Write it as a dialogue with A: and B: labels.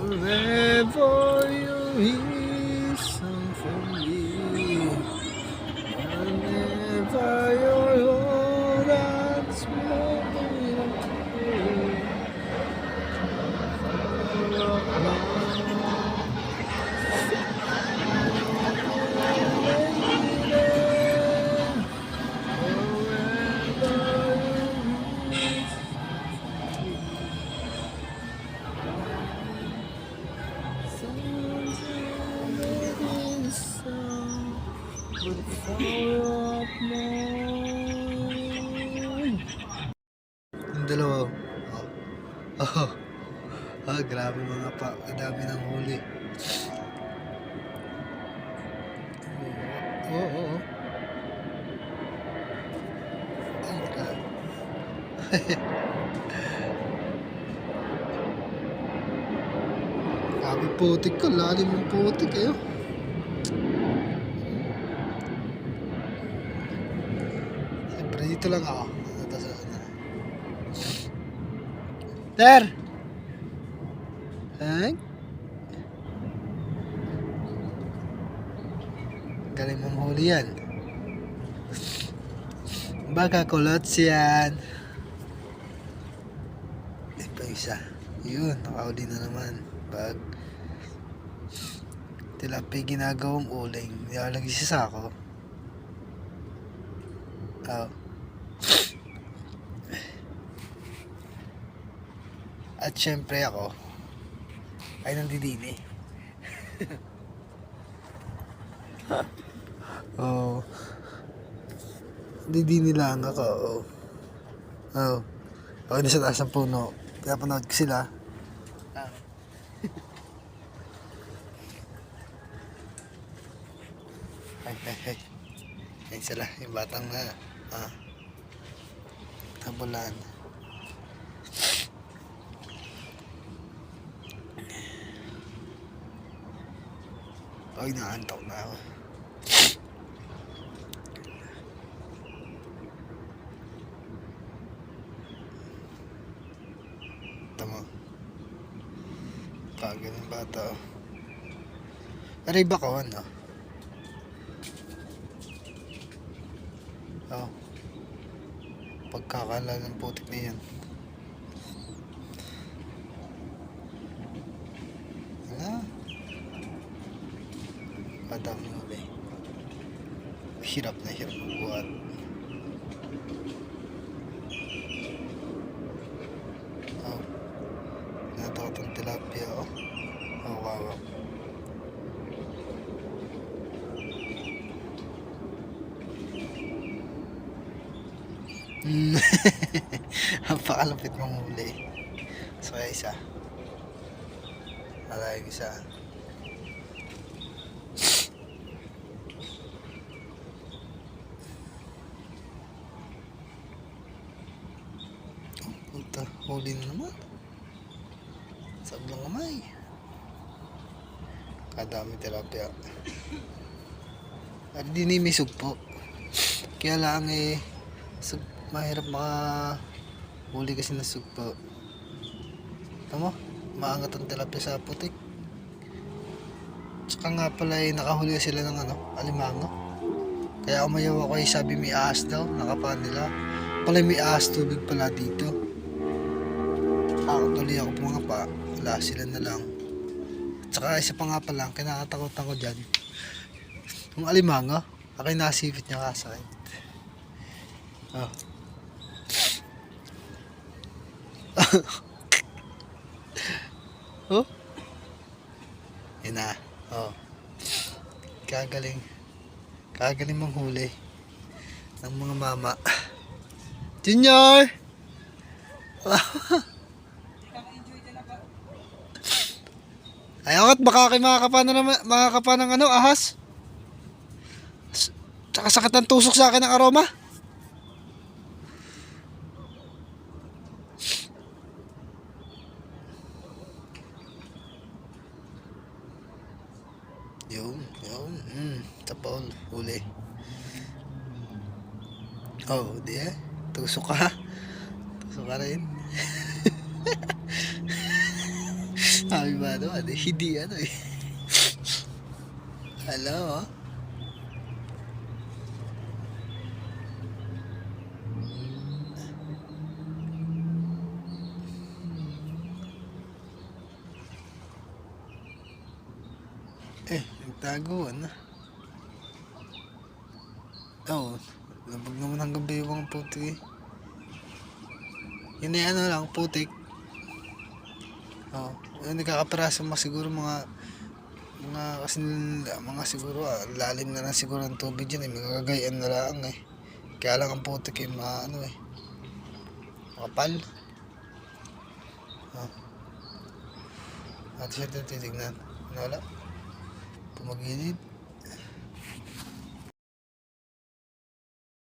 A: Wherever you listen for me, whenever you're all that's moving yung dalawa. Oh. Grabe mga pa. Ang dami ng huli. Oo. Ay, grabe. Grabe putik ko. Lalim ng putik kayo. Siyempre dito lang ako. Ter! Ay? Galing mong huli yan. Baka kulot yan. Ito isa. Yun, nakahuli na naman. Bag. Tilapia ginagawang uling. Nilalagay sa sako. Oh. At syempre ako ay nandidini. Oh. Didini lang ako. Oh. Okay na sa taas ng puno. Pinapanood ko sila. Ay. Ay sila. Yung batang na tabulan. Ay, naantok na ako. Tama. Kagal ng bata. Aray ba ko, ano? Oh. Pagkakala ng putik na yan. Madami huli. Hirap na hirap magbuhat. Oh. Natakot ang tilapia. Oh, wow. Napakalapit mong huli. So isa. Alayang isa. Huli na naman. Sablang kamay. Kadami tilapia. At dinimisog po. Kaya lang mahirap makahuli kasi ng sugpo. Tama? Maangat ang tilapia sa putik. Tsaka nga pala nakahuli sila ng alimango. Kaya umayaw ako sabi may ahas daw. Nakapan nila. Pala may ahas tubig pala dito. Tuloy ako pumangapa. Wala sila na lang. Tsaka isa pa nga pala, kinakatakutan ko dyan. Yung alimango, ako'y nasipit niya kasakit. Oh. Oh? Yun na. Oh. Kagaling manghuli ng mga mama. Junior! Ayaw at baka kayo makakapa ng ahas. Tsaka sakit ng tusok sa akin ng aroma. Yung. Tapol. Huli. Oh, di tusok ka. Tusok ka rin. Sabi ba naman, hindi ano eh. Alam mo? Nagtaguan na. Oo. Labag naman hanggang baywang putik eh. Yun ay ano lang, putik. Oo. Nagkakapiraso mga siguro kasi mga siguro lalim na lang siguro ng tubig dyan eh. Magagayaan na lang eh. Kaya lang ang putik eh, ano eh. Makapal. Oh. At siya titignan. Wala. Pumagilid.